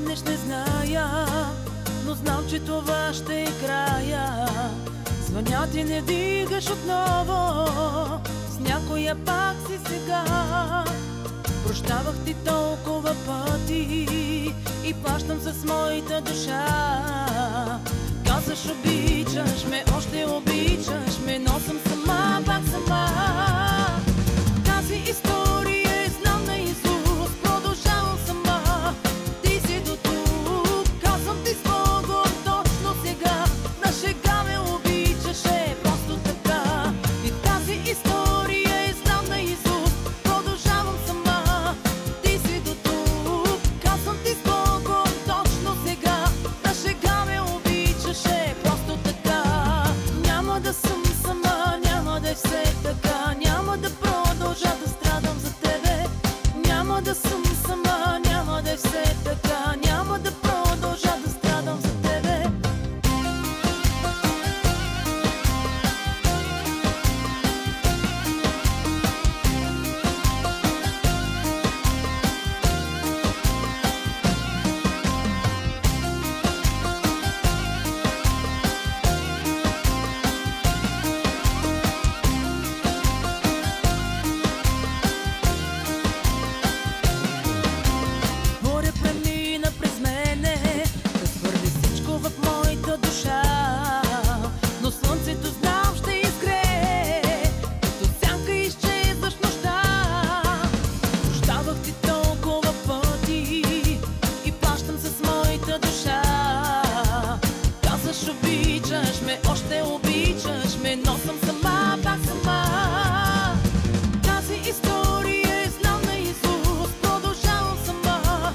върнеш не зная, но знам, че това ще е края. Звъня ти, не вдигаш отново, с някоя пак си сега. Прощавах ти толкова пъти и плащам с моята душа. Казваш обичаш ме, още обичаш ме, но съм сама, пак сама. Тази история е знам наизуст, продължавам сама. Ти си до тук, казвам ти с Богом точно сега. На шега ме обичаше, просто така. И тази история е знам наизуст, продължавам сама. Ти си до тук, казвам ти с Богом точно сега. На шега ме обичаше, просто така. Няма да съм сама, няма да е все така. Няма да продължа да страдам за тебе. Няма да съм сама, няма да е все така. Няма да продължа да страдам за тебе. Море премина през мене, разхвърли всичко в моята душа. Но слънцето знам ще изгрее, като сянка изчезваш нощта. Прощавах ти толкова пъти и плащам с моята душа. Казваш обичаш ме, още обичаш ме, но съм сама, пак сама. Тази история е знам наизуст, продължавам сама.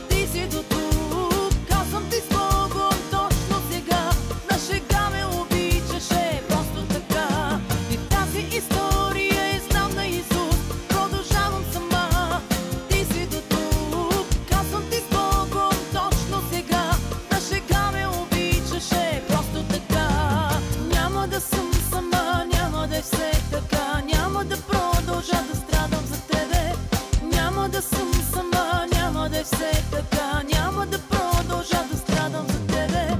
Ти си до тук, казвам ти с Богом точно сега. На шега ме обичаше, просто така. И тази история е знам наизуст, продължавам сама. Ти си до тук, казвам ти с Богом точно сега. На шега ме обичаше, просто така. Няма да съм сама, няма да е все така. Няма да продължа да страдам за тебе. Няма да съм сама, няма да е все така. Няма да продължа да страдам за тебе.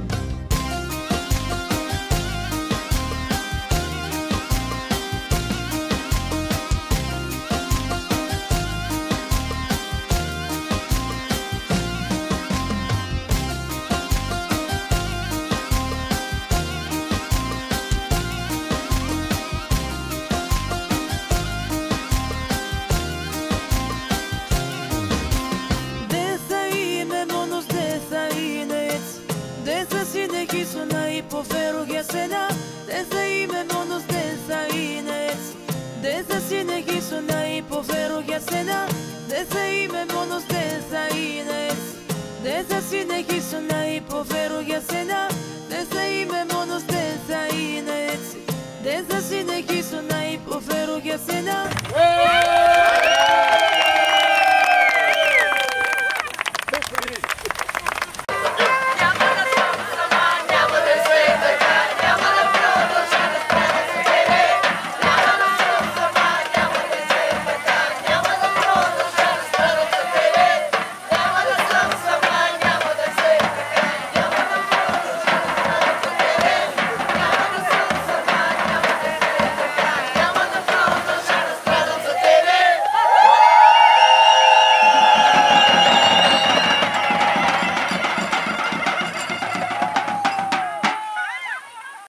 Desa si ne quiso na υποφέρω για σένα. Desa είμαι μόνος, desa είναι έτσι. Desa si ne quiso να υποφέρω για σένα. Desa είμαι μόνος, desa είναι έτσι. Desa si ne quiso να υποφέρω για σένα. Desa είμαι μόνος, desa είναι έτσι. Desa si ne quiso